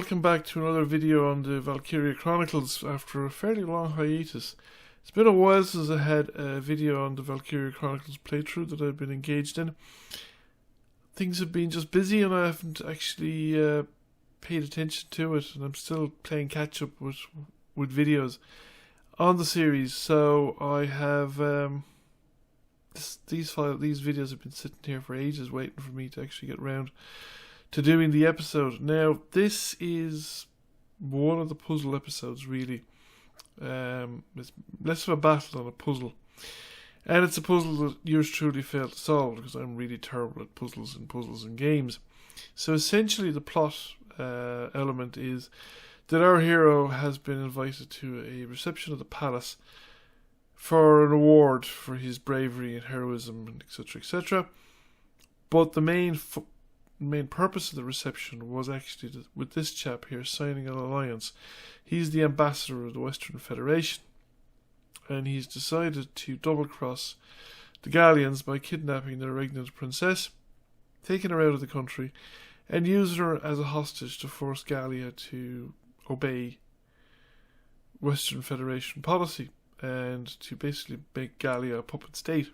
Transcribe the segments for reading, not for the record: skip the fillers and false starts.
welcome back to another video on the Valkyria Chronicles after a fairly long hiatus. It's been a while since I had a video on the Valkyria Chronicles playthrough that I've been engaged in. Things have been just busy and I haven't actually paid attention to it, and I'm still playing catch up with videos on the series. So I have these videos have been sitting here for ages waiting for me to actually get round to doing the episode. Now, this is one of the puzzle episodes, really. It's less of a battle than a puzzle. And it's a puzzle that yours truly failed to solve, because I'm really terrible at puzzles and games. So essentially the plot element is that our hero has been invited to a reception of the palace for an award for his bravery and heroism, and etc, etc. But the main purpose of the reception was actually with this chap here signing an alliance. He's the ambassador of the Western Federation, and he's decided to double-cross the Gallians by kidnapping their regnant princess, taking her out of the country, and using her as a hostage to force Gallia to obey Western Federation policy, and to basically make Gallia a puppet state.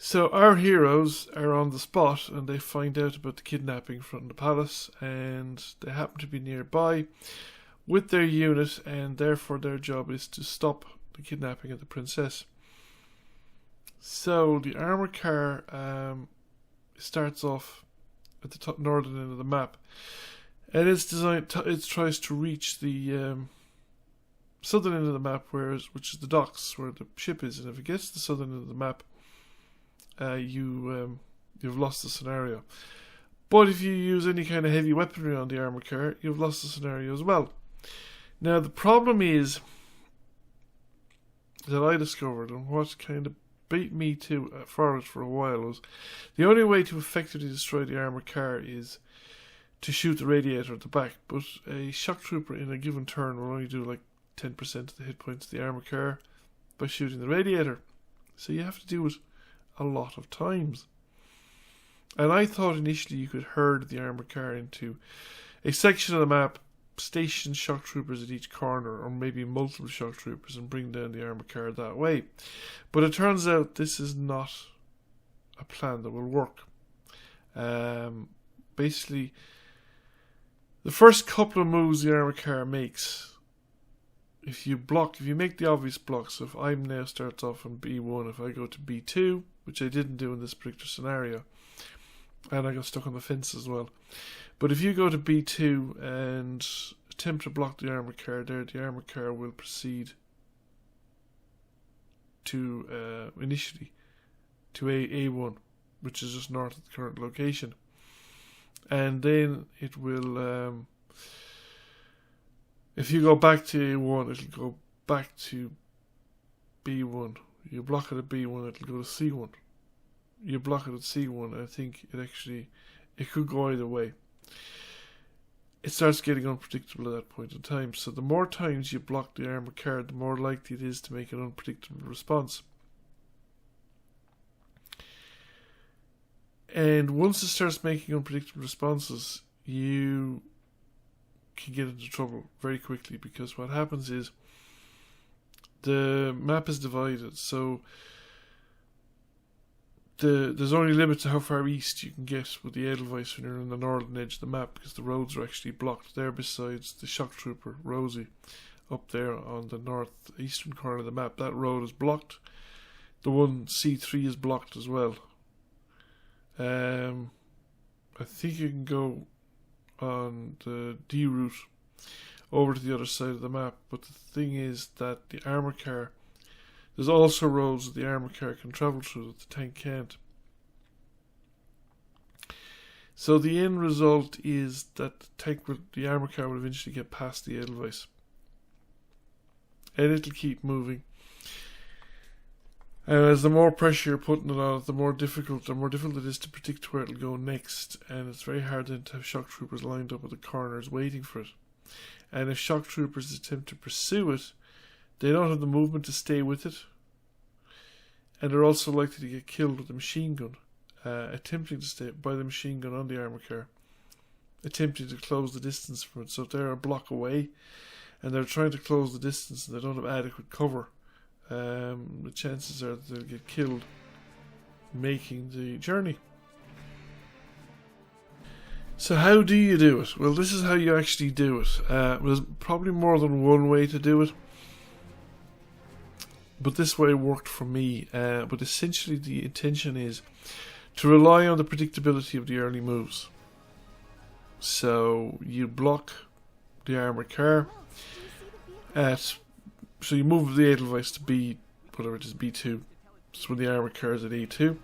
So our heroes are on the spot, and they find out about the kidnapping from the palace, and they happen to be nearby with their unit, and therefore their job is to stop the kidnapping of the princess. So the armor car starts off at the northern end of the map, and it's designed it tries to reach the southern end of the map, which is the docks where the ship is, and if it gets to the southern end of the map, you've lost the scenario. But if you use any kind of heavy weaponry on the armor car, you've lost the scenario as well. Now the problem is that I discovered, and what kind of beat me to for it for a while, was the only way to effectively destroy the armor car is to shoot the radiator at the back. But a shock trooper in a given turn will only do like 10% of the hit points of the armor car by shooting the radiator. So you have to do it a lot of times. And I thought initially you could herd the armor car into a section of the map, station shock troopers at each corner, or maybe multiple shock troopers, and bring down the armor car that way. But it turns out this is not a plan that will work. Basically, the first couple of moves the armor car makes, if you make the obvious blocks, so if I now starts off on B1, if I go to B2, which I didn't do in this particular scenario, and I got stuck on the fence as well. But if you go to B2 and attempt to block the armor car there, the armor car will proceed to initially to A1, which is just north of the current location, and then it will. If you go back to A1, it'll go back to B1. You block it at B1, it'll go to C1. You block it at C1, I think it could go either way. It starts getting unpredictable at that point in time. So the more times you block the armor car, the more likely it is to make an unpredictable response. And once it starts making unpredictable responses, you can get into trouble very quickly, because what happens is the map is divided, so there's only limits to how far east you can get with the Edelweiss when you're on the northern edge of the map, because the roads are actually blocked there. Besides the shock trooper Rosie up there on the northeastern corner of the map, that road is blocked. The one C3 is blocked as well. I think you can go on the D route over to the other side of the map, but the thing is that the armor car, there's also roads that the armor car can travel through that the tank can't. So the end result is that the armor car will eventually get past the Edelweiss, and it'll keep moving. And as the more pressure you're putting it on it, the more difficult it is to predict where it'll go next. And it's very hard then to have shock troopers lined up at the corners waiting for it. And if shock troopers attempt to pursue it, they don't have the movement to stay with it. And they're also likely to get killed with a machine gun. attempting to stay by the machine gun on the armoured car, attempting to close the distance from it. So if they're a block away and they're trying to close the distance and they don't have adequate cover, the chances are that they'll get killed making the journey. So how do you do it? Well, this is how you actually do it. There's probably more than one way to do it, but this way worked for me. But essentially the intention is to rely on the predictability of the early moves. So you block the armoured car so you move the Edelweiss to B, whatever it is, B2. So when the armoured car is at A2,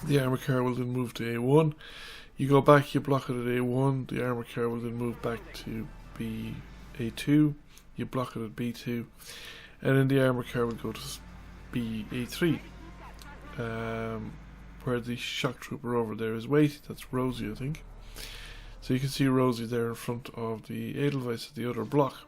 the armoured car will then move to A1. You go back, you block it at A1, the armoured car will then move back to A2, you block it at B2, and then the armoured car will go to A3, where the shock trooper over there is waiting. That's Rosie, I think. So you can see Rosie there in front of the Edelweiss at the other block.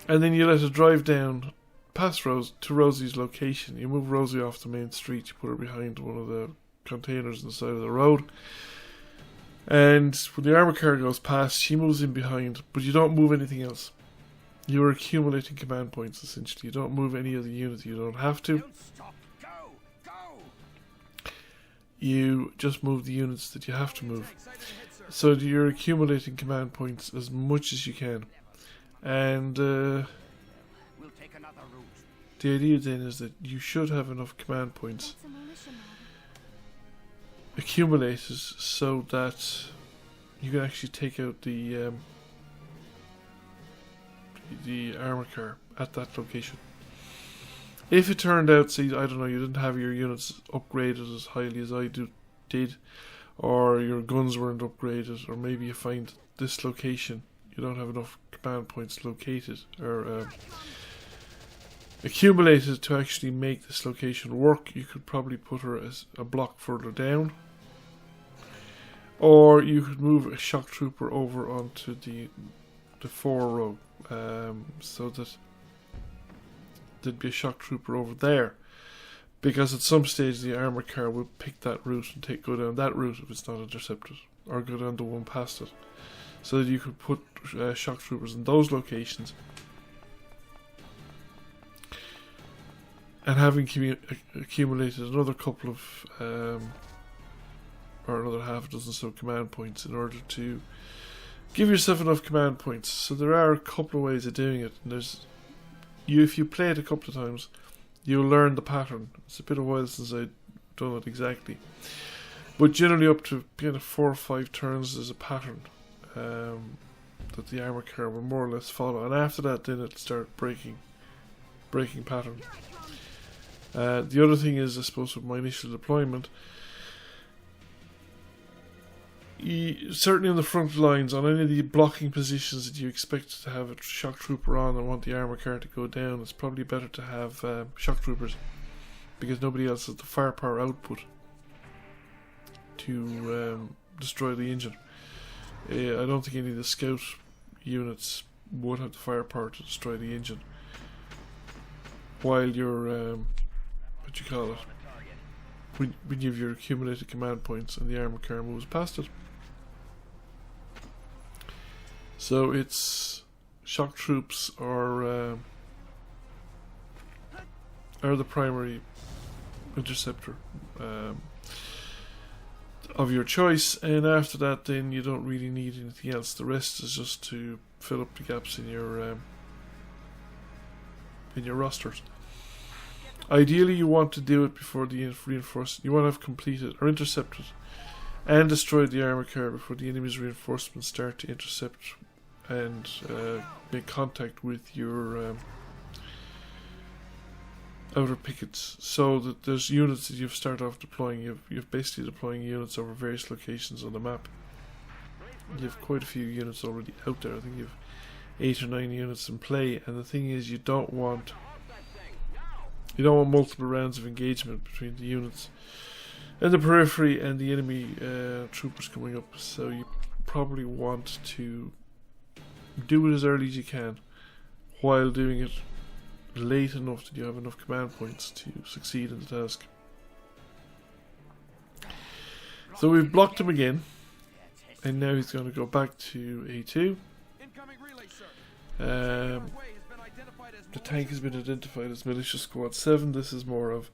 And then you let it drive down past Rose to Rosie's location. You move Rosie off the main street, you put her behind one of the containers on the side of the road, and when the armor car goes past, she moves in behind, but you don't move anything else. You're accumulating command points, essentially. You don't move any of the units. You don't have to. You just move the units that you have to move. So you're accumulating command points as much as you can. And the idea then is that you should have enough command points accumulated so that you can actually take out the armor car at that location. If it turned out, say, I don't know, you didn't have your units upgraded as highly as I did, or your guns weren't upgraded, or maybe you find this location, you don't have enough command points located or accumulated to actually make this location work, you could probably put her as a block further down, or you could move a shock trooper over onto the 4 row, so that there'd be a shock trooper over there, because at some stage the armored car will pick that route and go down that route if it's not intercepted, or go down the one past it, so that you could put shock troopers in those locations. And having accumulated another couple of or another half a dozen so command points in order to give yourself enough command points. So there are a couple of ways of doing it, and if you play it a couple of times, you'll learn the pattern. It's a bit of a while since I've done it exactly, but generally up to kind of 4 or 5 turns there's a pattern that the armor car will more or less follow, and after that then it'll start breaking pattern. The other thing is, I suppose, with my initial deployment, certainly on the front lines, on any of the blocking positions that you expect to have a shock trooper on and want the armor car to go down, it's probably better to have shock troopers, because nobody else has the firepower output to destroy the engine. I don't think any of the scout units would have the firepower to destroy the engine while you're when you have your accumulated command points and the armor car moves past it. So it's shock troops are the primary interceptor of your choice, and after that then you don't really need anything else. The rest is just to fill up the gaps in your rosters. Ideally you want to do it before the reinforcement. You want to have completed or intercepted and destroyed the armor car before the enemy's reinforcements start to intercept and make contact with your outer pickets, so that there's units that you've started off deploying. You've basically deploying units over various locations on the map. You have quite a few units already out there. I think you have 8 or 9 units in play, and the thing is, you don't want multiple rounds of engagement between the units in the periphery and the enemy troopers coming up. So you probably want to do it as early as you can, while doing it late enough that you have enough command points to succeed in the task. So we've blocked him again. And now he's going to go back to A2. The tank has been identified as Militia Squad 7. This is more of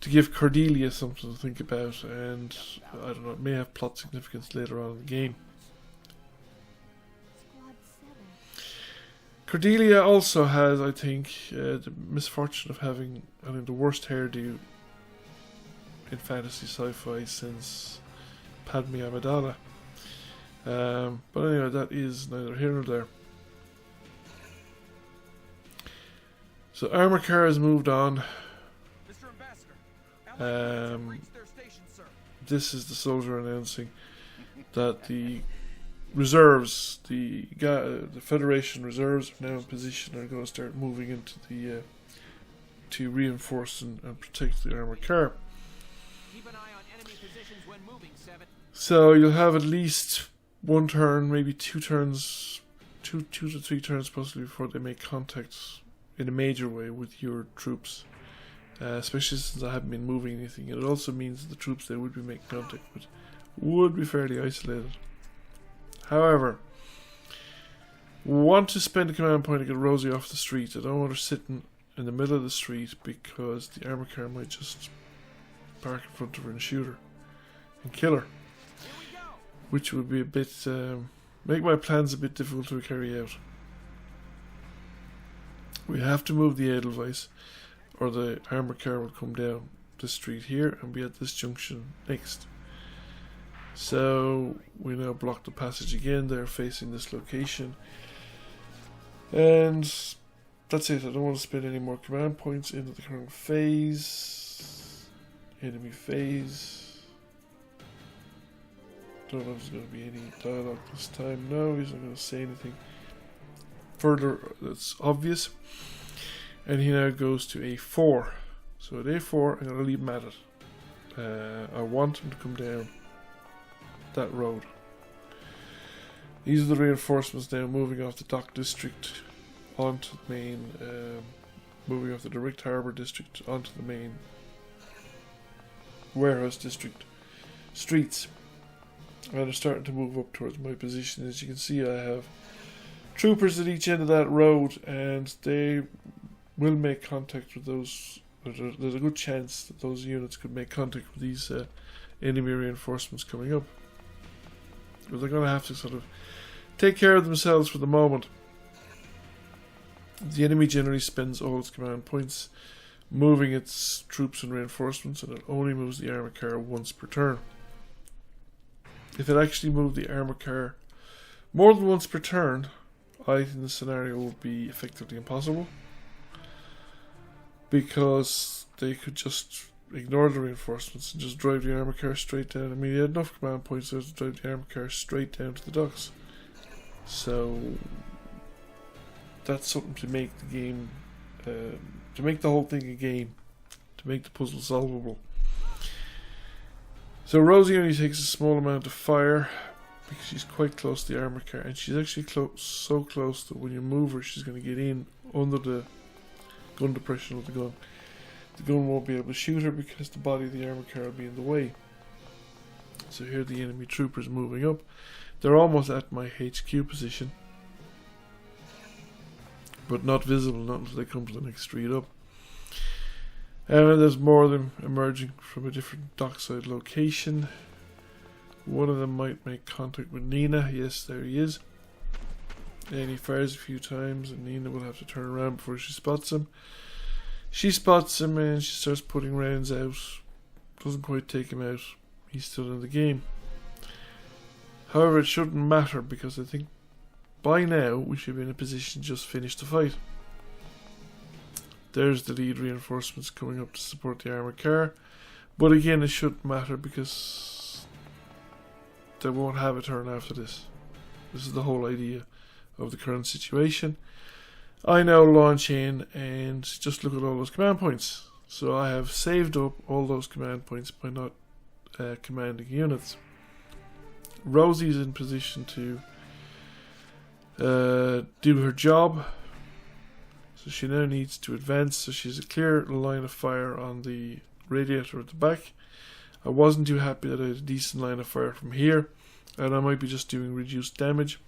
to give Cordelia something to think about, and I don't know, it may have plot significance later on in the game. Cordelia also has, I think, the misfortune of having, I think, the worst hairdo in fantasy sci-fi since Padme Amidala. But anyway, that is neither here nor there. So Armor Car has moved on. This is the soldier announcing that the reserves, the Federation reserves are now in position and are going to start moving into the to reinforce and protect the armor car. Keep an eye on enemy positions when moving, 7. So you'll have at least one turn, maybe 2 turns, two to 3 turns possibly before they make contact in a major way with your troops. Especially since I haven't been moving anything. It also means that the troops they would be making contact with would be fairly isolated. However, want to spend a command point to get Rosie off the street. I don't want her sitting in the middle of the street because the armor car might just park in front of her and shoot her and kill her, which would be a bit make my plans a bit difficult to carry out. We have to move the Edelweiss, or the armor car will come down the street here and be at this junction next. So we now block the passage again. They're facing this location, and that's it. I don't want to spend any more command points into the current phase. Enemy phase. Don't know if there's going to be any dialogue this time. No, he's not going to say anything further that's obvious. And he now goes to A4. So at A4, I'm going to leave him at it. I want him to come down that road. These are the reinforcements now moving off the dock district onto the main, moving off the direct harbour district onto the main warehouse district streets. And they're starting to move up towards my position. As you can see, I have troopers at each end of that road, and they will make contact with those. There's a good chance that those units could make contact with these enemy reinforcements coming up. But they're going to have to sort of take care of themselves for the moment. The enemy generally spends all its command points moving its troops and reinforcements, and it only moves the armor car once per turn. If it actually moved the armor car more than once per turn, I think the scenario would be effectively impossible, because they could just ignore the reinforcements and just drive the armor car straight down. I mean, he had enough command points there to drive the armor car straight down to the docks. So that's something to make the game, to make the whole thing a game, to make the puzzle solvable. So Rosie only takes a small amount of fire because she's quite close to the armor car, and she's actually so close that when you move her, she's going to get in under the gun depression of the gun. The gun won't be able to shoot her because the body of the armor car will be in the way. So here the enemy troopers moving up. They're almost at my HQ position, but not visible, not until they come to the next street up. And there's more of them emerging from a different dockside location. One of them might make contact with Nina. Yes, there he is. And he fires a few times, and Nina will have to turn around before she spots him. She spots him and she starts putting rounds out. Doesn't quite take him out. He's still in the game. However, it shouldn't matter, because I think by now we should be in a position to just finish the fight. There's the lead reinforcements coming up to support the armor car. But again, it shouldn't matter because they won't have a turn after this. This is the whole idea of the current situation. I now launch in and just look at all those command points. So I have saved up all those command points by not commanding units. Rosie's in position to do her job. So she now needs to advance, so she's a clear line of fire on the radiator at the back. I wasn't too happy that I had a decent line of fire from here, and I might be just doing reduced damage.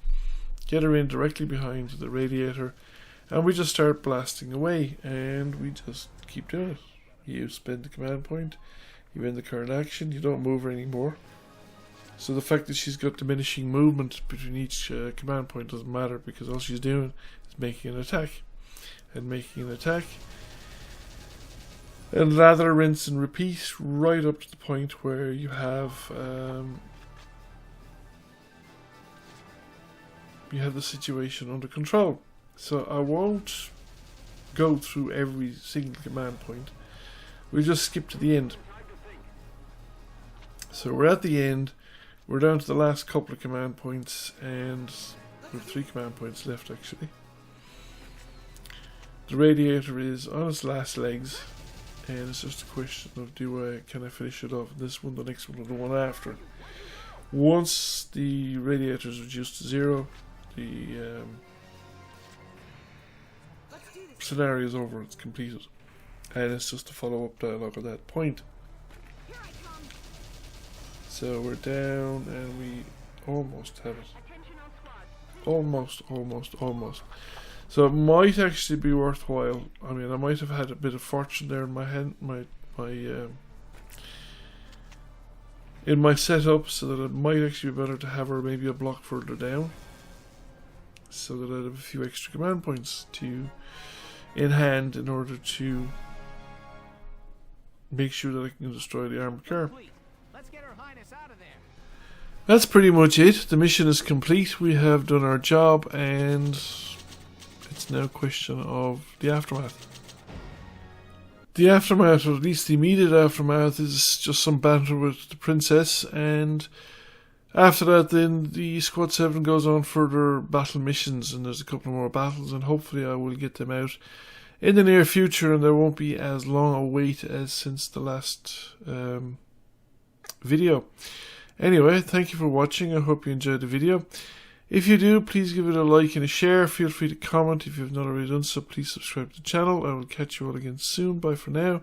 Get her in directly behind the radiator, and we just start blasting away, and we just keep doing it. You spend the command point, you end the current action, you don't move her anymore. So the fact that she's got diminishing movement between each command point doesn't matter, because all she's doing is making an attack. And making an attack. And lather, rinse and repeat right up to the point where you have the situation under control. So I won't go through every single command point. We'll just skip to the end. So we're at the end. We're down to the last couple of command points, and we have 3 command points left actually. The radiator is on its last legs, and it's just a question of can I finish it off? This one, the next one, or the one after. Once the radiator is reduced to 0, the scenario is over, it's completed. And it's just a follow-up dialogue at that point. So we're down, and we almost have it. Almost. So it might actually be worthwhile. I mean, I might have had a bit of fortune there in my hand, in my setup, so that it might actually be better to have her maybe a block further down, so that I'd have a few extra command points in hand in order to make sure that I can destroy the armored car. Let's get Her Highness out of there. That's pretty much it. The mission is complete. We have done our job, and it's now a question of the aftermath. The aftermath, or at least the immediate aftermath, is just some banter with the princess, and after that then the Squad 7 goes on further battle missions, and there's a couple more battles, and hopefully I will get them out in the near future, and there won't be as long a wait as since the last video. Anyway, thank you for watching. I hope you enjoyed the video. If you do, please give it a like and a share. Feel free to comment if you've not already done so. Please subscribe to the channel. I will catch you all again soon. Bye for now.